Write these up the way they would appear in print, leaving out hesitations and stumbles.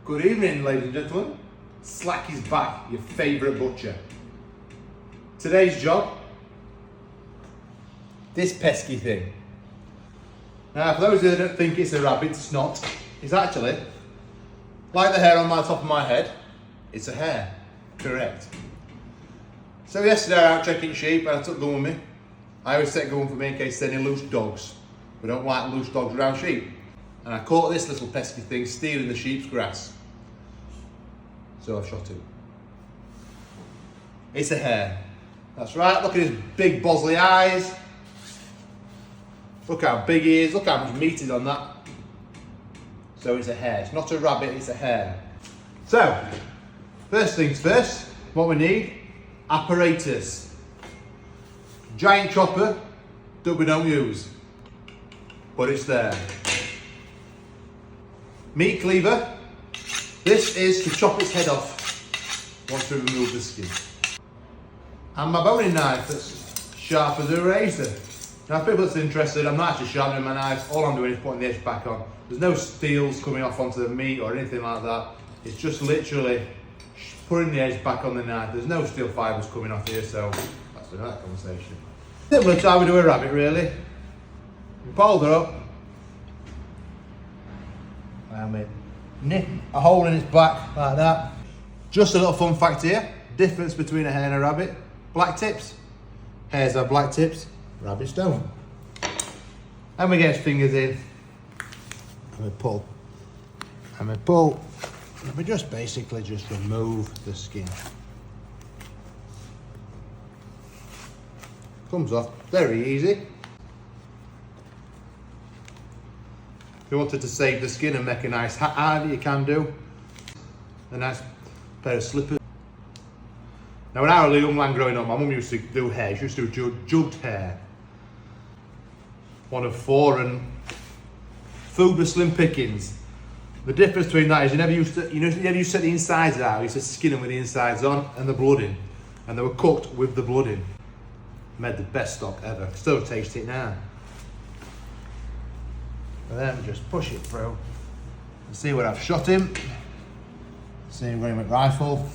Good evening, ladies and gentlemen. Slack is back, your favourite butcher. Today's job, this pesky thing. Now, for those who don't think it's a rabbit's snot, it's actually, like the hair on my top of my head, it's a hare. Correct. So yesterday I was out checking sheep and I took gun with me. I always take gun for me in case there's any loose dogs. We don't like loose dogs around sheep. And I caught this little pesky thing stealing the sheep's grass. So I shot him. It's a hare. That's right, look at his big bosley eyes. Look how big he is, look how much meat is on that. So it's a hare, it's not a rabbit, it's a hare. So, first things first, what we need, apparatus. Giant chopper that we don't use, but it's there. Meat cleaver. This is to chop its head off once we remove the skin. And my boning knife that's sharp as a razor. Now if people that's interested, I'm not actually sharpening my knife, all I'm doing is putting the edge back on. There's no steels coming off onto the meat or anything like that. It's just literally putting the edge back on the knife. There's no steel fibres coming off here, so that's another conversation. Similar to how we do a rabbit really. We fold her up. And we nip a hole in its back like that. Just a little fun fact here, difference between a hare and a rabbit. Black tips. Hares have black tips, rabbits don't. And we get his fingers in, and we pull. And we pull, and we just basically just remove the skin. Comes off very easy. If you wanted to save the skin and make a nice hat out of it, you can do. A nice pair of slippers. Now when I was a young man growing up, my mum used to do hair. She used to do jugged hair. One of four, and food was slim pickings. The difference between that is you never used to set the insides out. You used to skin them with the insides on and the blood in. And they were cooked with the blood in. Made the best stock ever. Still taste it now. And then just push it through and see where I've shot him. See him going with rifle.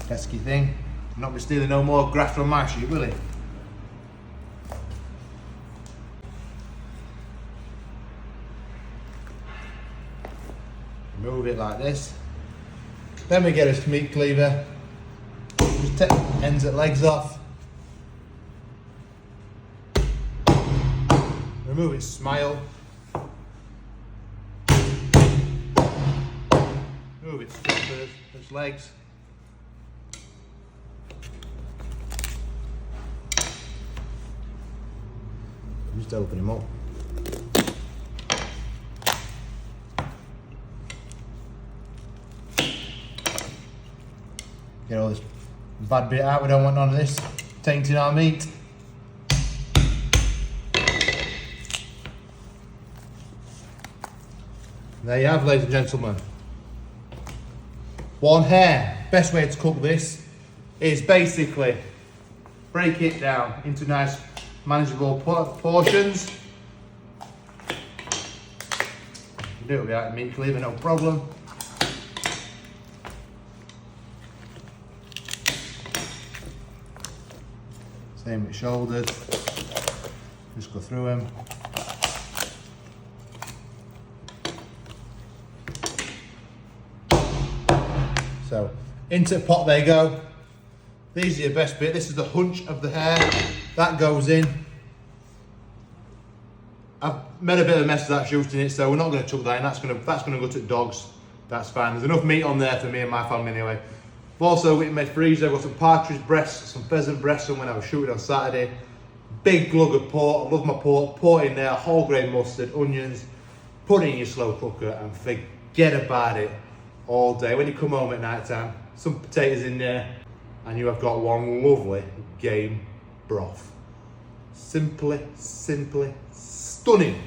Pesky thing. Not be stealing no more graft from my sheep, will he? Move it like this. Then we get his meat cleaver. Just take ends and legs off. Remove its smile. Move its flippers, its legs. Just open him up. Get all this bad bit out, we don't want none of this tainting our meat. There you have, ladies and gentlemen. One hare. Best way to cook this is basically break it down into nice manageable portions. You do it without a meat cleaver, no problem. Same with shoulders. Just go through them. So into the pot they go. These are your best bit. This is the hunch of the hair. That goes in. I've made a bit of a mess of that shooting it, so we're not going to chuck that in. That's going to go to dogs. That's fine. There's enough meat on there for me and my family anyway. I've also got in my freezer. I've got some partridge breasts, some pheasant breasts from when I was shooting on Saturday. Big glug of pork. I love my pork. Pork in there, whole grain mustard, onions. Put it in your slow cooker and forget about it all day. When you come home at night time, some potatoes in there, and you have got one lovely game broth. Simply stunning.